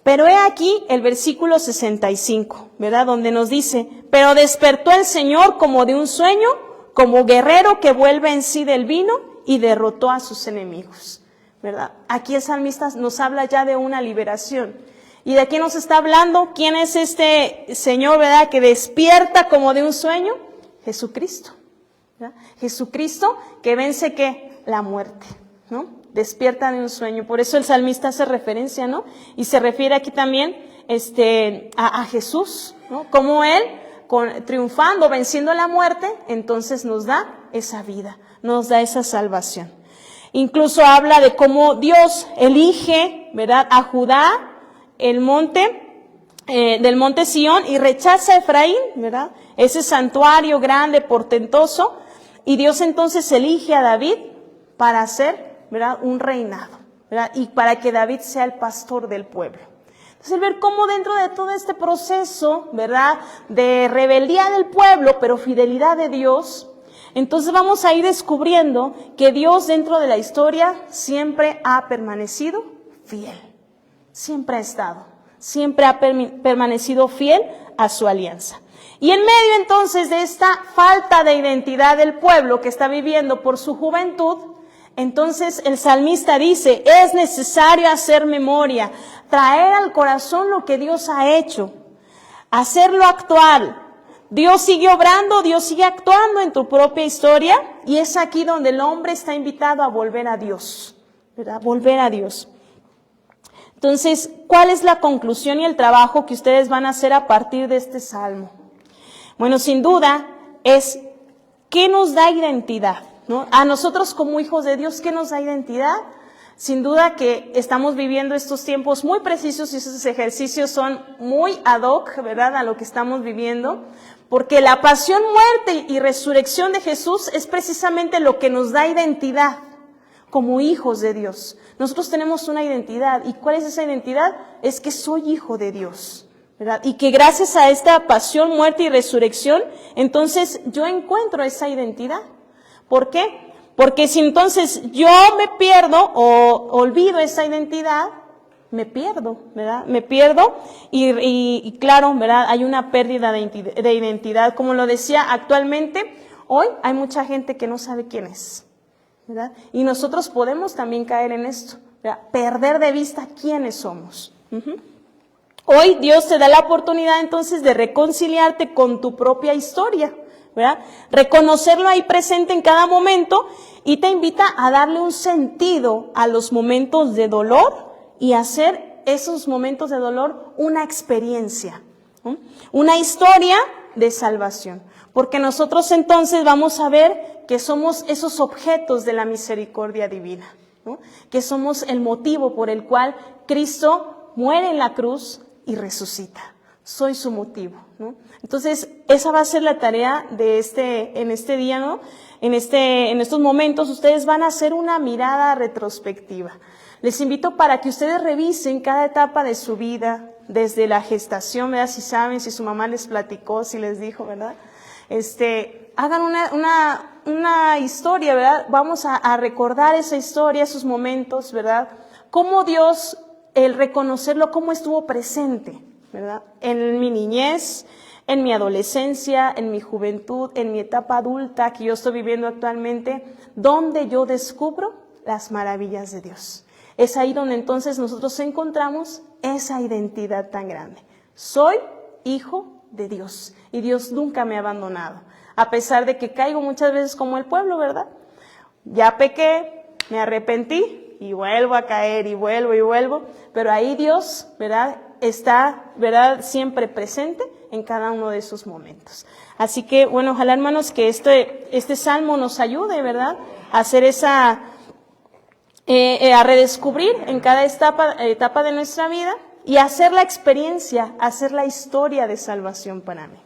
A: Pero he aquí el versículo 65, ¿verdad? Donde nos dice, pero despertó el Señor como de un sueño, como guerrero que vuelve en sí del vino y derrotó a sus enemigos, ¿verdad? Aquí el salmista nos habla ya de una liberación. ¿Y de quién nos está hablando? ¿Quién es este Señor, verdad, que despierta como de un sueño? Jesucristo, ¿verdad? Jesucristo que vence, ¿qué? La muerte, ¿no? Despierta de un sueño. Por eso el salmista hace referencia, ¿no? Y se refiere aquí también a Jesús, ¿no? Como Él, triunfando, venciendo la muerte, entonces nos da esa vida, nos da esa salvación. Incluso habla de cómo Dios elige, ¿verdad?, a Judá, el monte, del monte Sión, y rechaza a Efraín, ¿verdad?, ese santuario grande, portentoso, y Dios entonces elige a David para hacer, ¿verdad?, un reinado, ¿verdad?, y para que David sea el pastor del pueblo. Entonces, el ver cómo dentro de todo este proceso, ¿verdad?, de rebeldía del pueblo, pero fidelidad de Dios, Entonces vamos a ir descubriendo que Dios dentro de la historia siempre ha permanecido fiel. Siempre ha estado, siempre ha permanecido fiel a su alianza. Y en medio entonces de esta falta de identidad del pueblo que está viviendo por su juventud, entonces el salmista dice, es necesario hacer memoria, traer al corazón lo que Dios ha hecho, hacerlo actual. Dios sigue obrando, Dios sigue actuando en tu propia historia, y es aquí donde el hombre está invitado a volver a Dios, ¿verdad? Volver a Dios. Entonces, ¿cuál es la conclusión y el trabajo que ustedes van a hacer a partir de este salmo? Bueno, sin duda es ¿qué nos da identidad? ¿No? A nosotros como hijos de Dios, ¿qué nos da identidad? Sin duda que estamos viviendo estos tiempos muy precisos y esos ejercicios son muy ad hoc, ¿verdad?, a lo que estamos viviendo, porque la pasión, muerte y resurrección de Jesús es precisamente lo que nos da identidad como hijos de Dios. Nosotros tenemos una identidad, ¿y cuál es esa identidad? Es que soy hijo de Dios, ¿verdad? Y que gracias a esta pasión, muerte y resurrección, entonces yo encuentro esa identidad. ¿Por qué? Porque si entonces yo me pierdo o olvido esa identidad, me pierdo, ¿verdad? Me pierdo y claro, ¿verdad? Hay una pérdida de identidad. Como lo decía, actualmente, hoy hay mucha gente que no sabe quién es, ¿verdad? Y nosotros podemos también caer en esto, ¿verdad? Perder de vista quiénes somos. Hoy Dios te da la oportunidad entonces de reconciliarte con tu propia historia, ¿verdad? Reconocerlo ahí presente en cada momento, y te invita a darle un sentido a los momentos de dolor y hacer esos momentos de dolor una experiencia, ¿no? Una historia de salvación. Porque nosotros entonces vamos a ver que somos esos objetos de la misericordia divina, ¿no? Que somos el motivo por el cual Cristo muere en la cruz y resucita. Soy su motivo, ¿no? Entonces, esa va a ser la tarea de en este día, ¿no? En estos momentos, ustedes van a hacer una mirada retrospectiva. Les invito para que ustedes revisen cada etapa de su vida, desde la gestación, ¿verdad? Si saben, si su mamá les platicó, si les dijo, ¿verdad? Hagan una historia, ¿verdad? Vamos a recordar esa historia, esos momentos, ¿verdad? Cómo Dios, el reconocerlo, cómo estuvo presente, ¿verdad? En mi niñez, en mi adolescencia, en mi juventud, en mi etapa adulta que yo estoy viviendo actualmente, donde yo descubro las maravillas de Dios. Es ahí donde entonces nosotros encontramos esa identidad tan grande. Soy hijo de Dios y Dios nunca me ha abandonado, a pesar de que caigo muchas veces como el pueblo, ¿verdad? Ya pequé, me arrepentí y vuelvo a caer y vuelvo, pero ahí Dios, ¿verdad?, está, ¿verdad?, siempre presente en cada uno de esos momentos. Así que, bueno, ojalá, hermanos, que este salmo nos ayude, ¿verdad?, a hacer a redescubrir en cada etapa de nuestra vida y hacer la experiencia, hacer la historia de salvación para mí.